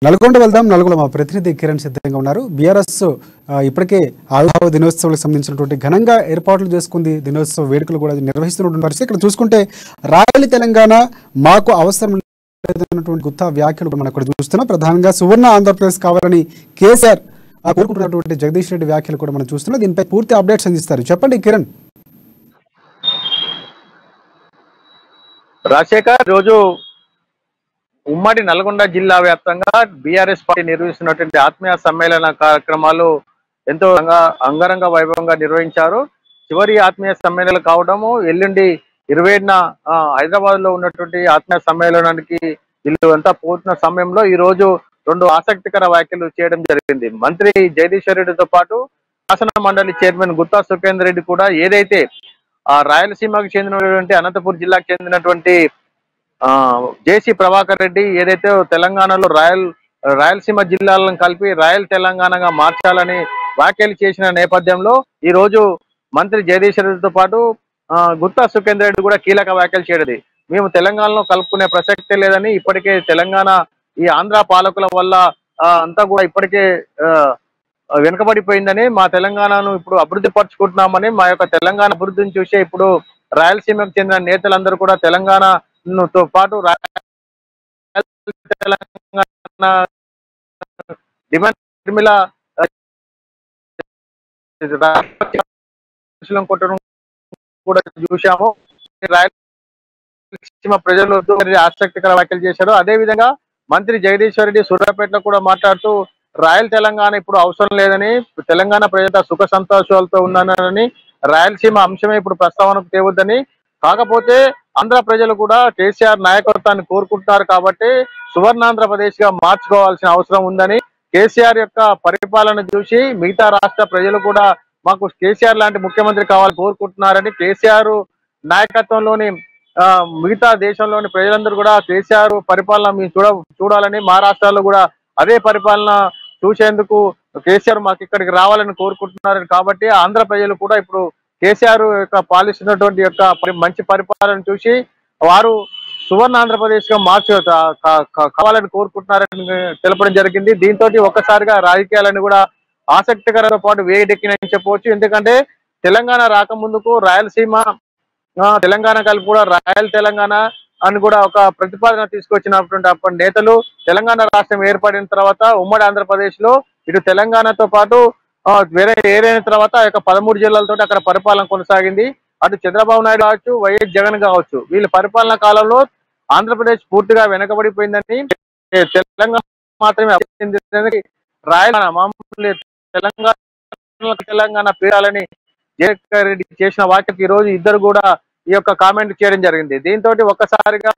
నల్గొండ వెళ్దాం. నల్గొండ మా ప్రతినిధి కిరణ్ సిద్ధంగా ఉన్నారు. బీఆర్ఎస్ ఇప్పటికే ఆవిర్భావ దినోత్సవాలకు సంబంధించినటువంటి ఘనంగా ఏర్పాట్లు చేసుకుంది. దినోత్సవ వేడుకలు కూడా నిర్వహిస్తున్నటువంటి పరిస్థితి. ఇక్కడ చూసుకుంటే రాయలి తెలంగాణ మాకు అవసరం లేదన్నటువంటి గుత్తా వ్యాఖ్యలు మనం ఇక్కడ చూస్తున్నాం. ప్రధానంగా సువర్ణ ఆంధ్రప్రదేశ్ కావాలని కేసీఆర్ కోరుకుంటున్నటువంటి జగదీష్ రెడ్డి వ్యాఖ్యలు కూడా మనం చూస్తున్నాం. దీనిపై పూర్తి అప్డేట్స్ అందిస్తారు. చెప్పండి కిరణ్. రాజశేఖర్, రోజు ఉమ్మడి నల్గొండ జిల్లా వ్యాప్తంగా బీఆర్ఎస్ పార్టీ నిర్వహిస్తున్నటువంటి ఆత్మీయ సమ్మేళన కార్యక్రమాలు ఎంతో అంగరంగ వైభవంగా నిర్వహించారు. చివరి ఆత్మీయ సమ్మేళనం కావడము ఎల్లుండి 27న హైదరాబాద్ లో ఉన్నటువంటి ఆత్మీయ సమ్మేళనానికి వీళ్ళు అంతా పోతున్న సమయంలో ఈ రోజు రెండు ఆసక్తికర వ్యాఖ్యలు చేయడం జరిగింది. మంత్రి జగదీశ్వర్ రెడ్డితో పాటు శాసన మండలి చైర్మన్ గుత్తా సుఖేందర్ రెడ్డి కూడా ఏదైతే రాయలసీమకు చెందినటువంటి అనంతపురం జిల్లాకు చెందినటువంటి జేసీ ప్రభాకర్ రెడ్డి ఏదైతే తెలంగాణలో రాయలసీమ జిల్లాలను కలిపి రాయల్ తెలంగాణగా మార్చాలని వ్యాఖ్యలు చేసిన నేపథ్యంలో ఈ రోజు మంత్రి జగదీష్ రెడ్డితో పాటు గుత్తా సుఖేందర్ రెడ్డి కూడా కీలక వ్యాఖ్యలు చేయడది. మేము తెలంగాణలో కలుపుకునే ప్రసక్తే లేదని, ఇప్పటికే తెలంగాణ ఈ ఆంధ్ర పాలకుల వల్ల అంతా కూడా ఇప్పటికే వెనుకబడిపోయిందని, మా తెలంగాణను ఇప్పుడు అభివృద్ధి పరుచుకుంటున్నామని, మా యొక్క తెలంగాణ అభివృద్ధిని చూసే ఇప్పుడు రాయలసీమకు చెందిన నేతలందరూ కూడా తెలంగాణతో పాటు తెలంగాణ డిమాండ్ కొట్టడం కూడా చూశాము. రాయలసీమ ప్రజలు ఆసక్తికర వ్యాఖ్యలు చేశారు. అదే విధంగా మంత్రి జగదీశ్వర్ రెడ్డి సూర్యాపేటలో కూడా మాట్లాడుతూ రాయల్ తెలంగాణ ఇప్పుడు అవసరం లేదని, తెలంగాణ ప్రజల సుఖ సంతోషాలతో ఉన్నానని, రాయలసీమ అంశమే ఇప్పుడు ప్రస్తావనకు తేవద్దని, కాకపోతే ఆంధ్ర ప్రజలు కూడా కేసీఆర్ నాయకత్వాన్ని కోరుకుంటున్నారు కాబట్టి సువర్ణాంధ్రప్రదేశ్ గా మార్చుకోవాల్సిన అవసరం ఉందని, కేసీఆర్ యొక్క పరిపాలన చూసి మిగతా రాష్ట్ర ప్రజలు కూడా మాకు కేసీఆర్ లాంటి ముఖ్యమంత్రి కావాలని కోరుకుంటున్నారని, కేసీఆర్ నాయకత్వంలోని మిగతా దేశంలోని ప్రజలందరూ కూడా కేసీఆర్ పరిపాలన మేము చూడాలని, మా రాష్ట్రాల్లో కూడా అదే పరిపాలన చూసేందుకు కేసీఆర్ మాకు ఇక్కడికి రావాలని కోరుకుంటున్నారని, కాబట్టి ఆంధ్ర ప్రజలు కూడా ఇప్పుడు కేసీఆర్ యొక్క పాలిస్తున్నటువంటి యొక్క మంచి పరిపాలన చూసి వారు సువర్ణ ఆంధ్రప్రదేశ్ గా కావాలని కోరుకుంటున్నారని తెలపడం జరిగింది. దీంతో ఒక్కసారిగా రాజకీయాలను కూడా ఆసక్తికరంతో పాటు వేడెక్కినని చెప్పవచ్చు. ఎందుకంటే తెలంగాణ రాకముందుకు రాయలసీమ తెలంగాణ కలిపి కూడా రాయల్ తెలంగాణ అని కూడా ఒక ప్రతిపాదన తీసుకొచ్చినటువంటి అప్పటి నేతలు తెలంగాణ రాష్ట్రం ఏర్పడిన తర్వాత ఉమ్మడి ఆంధ్రప్రదేశ్ లో ఇటు తెలంగాణతో పాటు ఏరైన తర్వాత ఆ యొక్క 13 జిల్లాలతో అక్కడ పరిపాలన కొనసాగింది. అటు చంద్రబాబు నాయుడు కావచ్చు, వైఎస్ జగన్ కావచ్చు, వీళ్ళ పరిపాలన కాలంలో ఆంధ్రప్రదేశ్ పూర్తిగా వెనకబడిపోయిందని, తెలంగాణ మాత్రమే రాయల్ మామూలు తెలంగాణ పేరాలని జగన్ రెడ్డి చేసిన వాక్యకి ఈ రోజు ఇద్దరు కూడా ఈ యొక్క కామెంట్ చేయడం జరిగింది. దీంతో ఒక్కసారిగా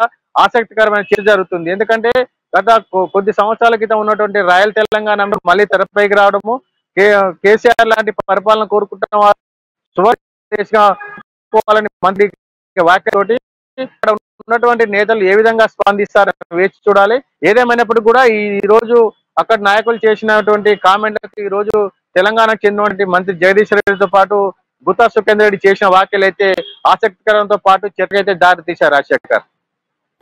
ఆసక్తికరమైన చర్చ జరుగుతుంది. ఎందుకంటే గత కొద్ది సంవత్సరాల క్రితం ఉన్నటువంటి రాయల్ తెలంగాణ మళ్ళీ తెరపైకి రావడము, కేసీఆర్ లాంటి పరిపాలన కోరుకుంటున్న వారు సువర్ణ మంత్రి వ్యాఖ్యతోటి ఇక్కడ ఉన్నటువంటి నేతలు ఏ విధంగా స్పందిస్తారని వేచి చూడాలి. ఏదేమైనప్పుడు కూడా ఈ రోజు అక్కడ నాయకులు చేసినటువంటి కామెంట్లకు ఈ రోజు తెలంగాణకు చెందినటువంటి మంత్రి జగదీష్ రెడ్డితో పాటు గుత్తా సుఖేందర్ రెడ్డి చేసిన వ్యాఖ్యలు అయితే ఆసక్తికరంతో పాటు చర్చకైతే దారి తీశారు. రాజశేఖర్,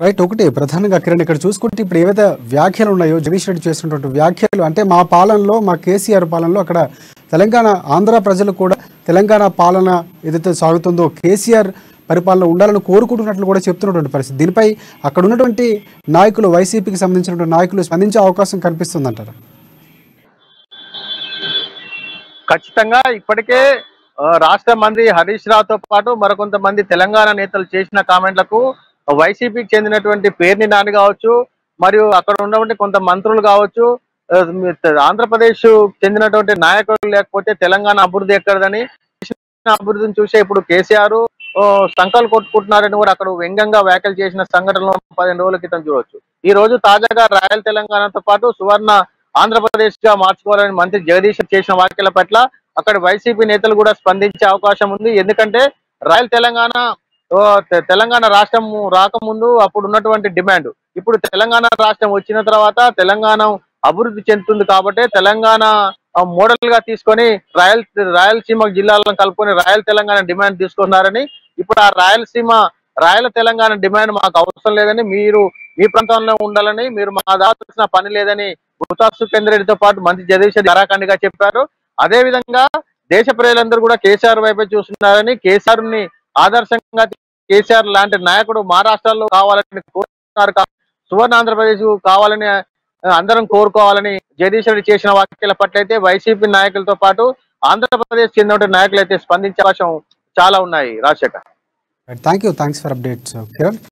రైట్. ఒకటి ప్రధానంగా కిరణ్, ఇక్కడ చూసుకుంటే ఇప్పుడు ఏవైతే వ్యాఖ్యలు ఉన్నాయో జగదీష్ రెడ్డి చేసినటువంటి వ్యాఖ్యలు, అంటే మా పాలనలో, మా కేసీఆర్ పాలనలో అక్కడ తెలంగాణ ఆంధ్ర ప్రజలు కూడా తెలంగాణ పాలన ఏదైతే సాగుతుందో కేసీఆర్ పరిపాలన ఉండాలని కోరుకుంటున్నట్లు కూడా చెప్తున్నటువంటి పరిస్థితి. దీనిపై అక్కడ ఉన్నటువంటి నాయకులు, వైసీపీకి సంబంధించినటువంటి నాయకులు స్పందించే అవకాశం కనిపిస్తుందంటారు? ఖచ్చితంగా ఇప్పటికే రాష్ట్ర మంత్రి హరీష్ రావుతో పాటు మరికొంతమంది తెలంగాణ నేతలు చేసిన కామెంట్లకు వైసీపీకి చెందినటువంటి పేర్ని నాని కావచ్చు, మరియు అక్కడ ఉన్నటువంటి కొంత మంత్రులు కావచ్చు, ఆంధ్రప్రదేశ్ చెందినటువంటి నాయకులు లేకపోతే తెలంగాణ అభివృద్ధి ఎక్కడదని, అభివృద్ధిని చూసే ఇప్పుడు కేసీఆర్ సంకలు కొట్టుకుంటున్నారని కూడా అక్కడ వ్యంగ్యంగా వ్యాఖ్యలు చేసిన సంఘటనలు 15 రోజుల క్రితం చూడవచ్చు. ఈ రోజు తాజాగా రాయల్ తెలంగాణతో పాటు సువర్ణ ఆంధ్రప్రదేశ్ గా మార్చుకోవాలని మంత్రి జగదీష్ చేసిన వ్యాఖ్యల పట్ల అక్కడ వైసీపీ నేతలు కూడా స్పందించే అవకాశం ఉంది. ఎందుకంటే రాయల్ తెలంగాణ రాష్ట్రం రాకముందు అప్పుడు ఉన్నటువంటి డిమాండ్ ఇప్పుడు తెలంగాణ రాష్ట్రం వచ్చిన తర్వాత తెలంగాణ అభివృద్ధి చెందుతుంది కాబట్టి తెలంగాణ మోడల్ గా తీసుకొని రాయలసీమ జిల్లాలను కలుపుకొని రాయల్ తెలంగాణ డిమాండ్ తీసుకున్నారని, ఇప్పుడు ఆ రాయల తెలంగాణ డిమాండ్ మాకు అవసరం లేదని, మీరు మీ ప్రాంతంలో ఉండాలని, మీరు మా దాల్సిన పని లేదని బుతా సుఖేందర్ రెడ్డితో పాటు మంత్రి జగదీష్ రెడ్డి కరాఖండిగా చెప్పారు. అదే విధంగా దేశ ప్రజలందరూ కూడా కేసీఆర్ వైపే చూస్తున్నారని, కేసీఆర్ ని ఆదర్శంగా కేసీఆర్ లాంటి నాయకుడు మహారాష్ట్రలో కావాలని కోరుతున్నారు. సువర్ణ ఆంధ్రప్రదేశ్ కావాలని అందరం కోరుకోవాలని జగదీష్ రెడ్డి చేసిన వ్యాఖ్యల పట్ల అయితే వైసీపీ నాయకులతో పాటు ఆంధ్రప్రదేశ్ చెందిన నాయకులు అయితే స్పందించే అవకాశం చాలా ఉన్నాయి. Rajasekhar, thank you, thanks for updates Kiran.